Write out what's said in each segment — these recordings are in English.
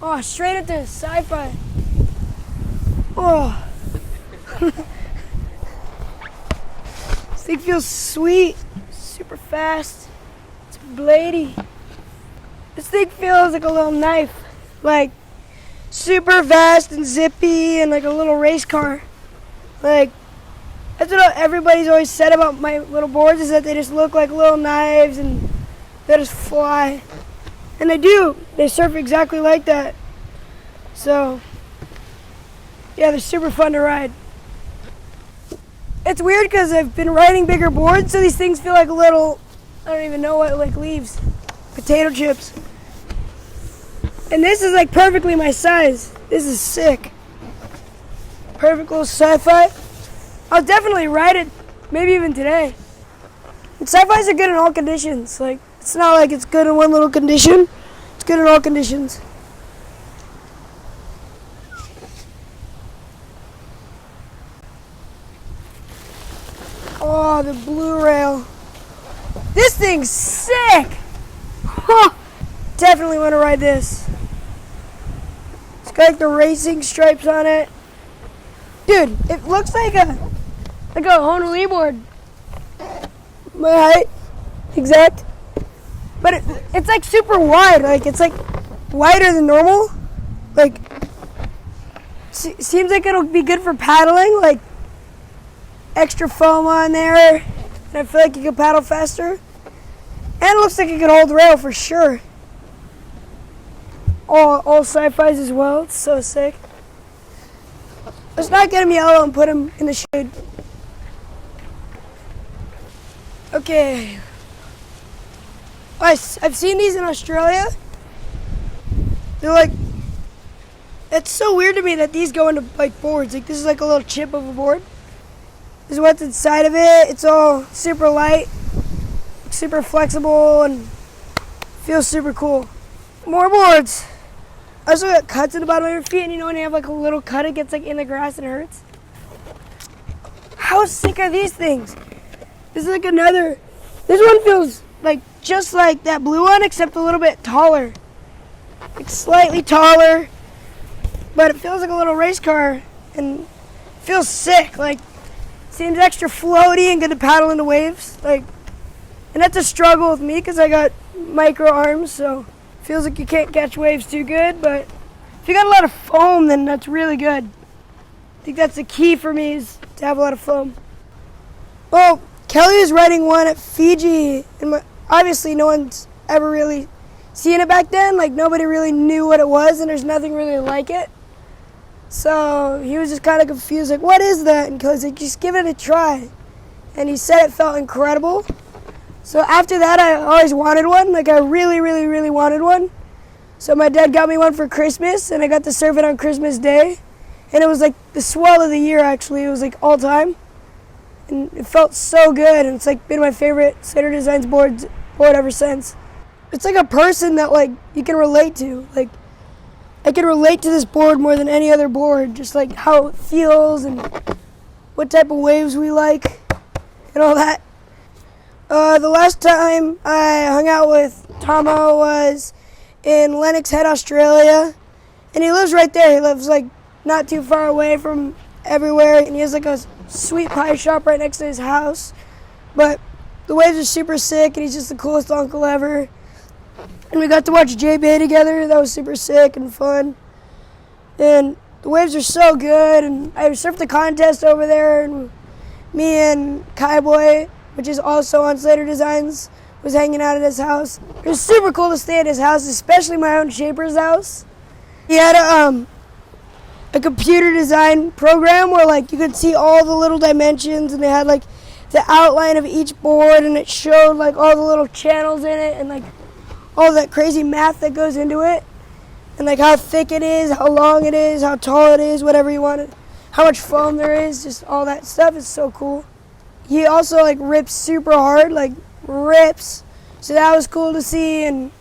Oh, straight into sci-fi. Oh. This thing feels sweet, super fast, it's bladey. This thing feels like a little knife, like super fast and zippy and like a little race car. Like, that's what everybody's always said about my little boards, is that they just look like little knives and they just fly. And they do. They surf exactly like that. So, yeah, they're super fun to ride. It's weird because I've been riding bigger boards, so these things feel like little, I don't even know what, like leaves, potato chips. And this is like perfectly my size. This is sick. Perfect little sci-fi. I'll definitely ride it, maybe even today. And sci-fis are good in all conditions. Like, it's not like it's good in one little condition. It's good in all conditions. Oh, the blue rail. This thing's sick. Huh. Definitely want to ride this. It's got like the racing stripes on it. Dude, it looks like a Honolulu board. My height, exact. But it's like super wide. Like, it's like wider than normal. Like, seems like it'll be good for paddling. Like, extra foam on there. And I feel like you can paddle faster. And it looks like it can hold the rail for sure. All sci-fis as well. It's so sick. Let's not get him yellow and put him in the shade. Okay. I've seen these in Australia. They're like, it's so weird to me that these go into like boards. Like, this is like a little chip of a board. This is what's inside of it. It's all super light, super flexible, and feels super cool. More boards. I also got cuts in the bottom of your feet, and you know when you have like a little cut, it gets like in the grass and it hurts. How sick are these things? This is like another. This one feels like just like that blue one, except a little bit taller. Like slightly taller, but it feels like a little race car, and feels sick. Like, seems extra floaty and good to paddle into waves. Like, and that's a struggle with me because I got micro arms, so feels like you can't catch waves too good. But if you got a lot of foam, then that's really good. I think that's the key for me, is to have a lot of foam. Well, Kelly is riding one at Fiji, and obviously no one's ever really seen it back then. Like, nobody really knew what it was, and there's nothing really like it. So he was just kind of confused, like, what is that? And Kelly's like, just give it a try. And he said it felt incredible. So after that, I always wanted one. Like, I really, really, really wanted one. So my dad got me one for Christmas, and I got to surf it on Christmas Day. And it was like the swell of the year, actually. It was like all time. And it felt so good, and it's like been my favorite Slater Designs board ever since. It's like a person that like you can relate to. Like, I can relate to this board more than any other board, just like how it feels and what type of waves we like and all that. The last time I hung out with Tomo was in Lennox Head, Australia, and he lives right there. He lives like not too far away from everywhere, and he has like a sweet pie shop right next to his house. But the waves are super sick, and he's just the coolest uncle ever. And we got to watch J-Bay together. That was super sick and fun. And the waves are so good, and I surfed the contest over there, and me and Kai Boy, which is also on Slater Designs, was hanging out at his house. It was super cool to stay at his house, especially my own shaper's house. He had a computer design program where like you could see all the little dimensions, and they had like the outline of each board, and it showed like all the little channels in it, and like all that crazy math that goes into it, and like how thick it is, how long it is, how tall it is, whatever you wanted, how much foam there is, just all that stuff is so cool. He also like rips super hard, like rips, so that was cool to see. And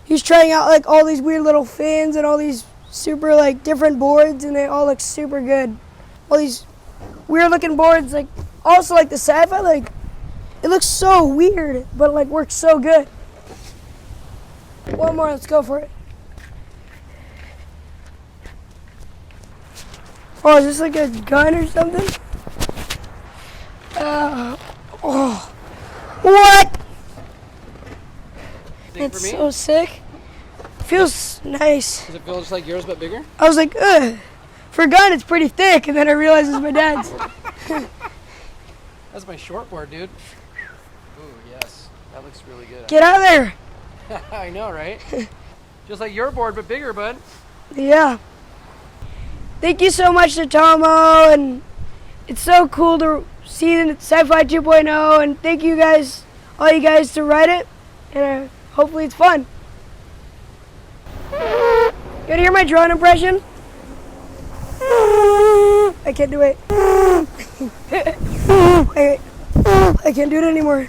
he's trying out like all these weird little fins and all these super like different boards, and they all look super good. All these weird looking boards, like also like the sci-fi, like it looks so weird, but like works so good. One more, let's go for it. Oh, is this like a gun or something? Oh, what? It's so sick. Feels nice. Does it feel just like yours but bigger? I was like, ugh. For a gun, it's pretty thick, and then I realized it's my dad's. That's my shortboard, dude. Ooh, yes. That looks really good. Get out of there. I know, right? Just like your board, but bigger, bud. Yeah. Thank you so much to Tomo, and it's so cool to see the Sci-Fi 2.0, and thank you guys, all you guys, to write it, and hopefully it's fun. You wanna hear my drone impression? I can't do it. I can't do it anymore.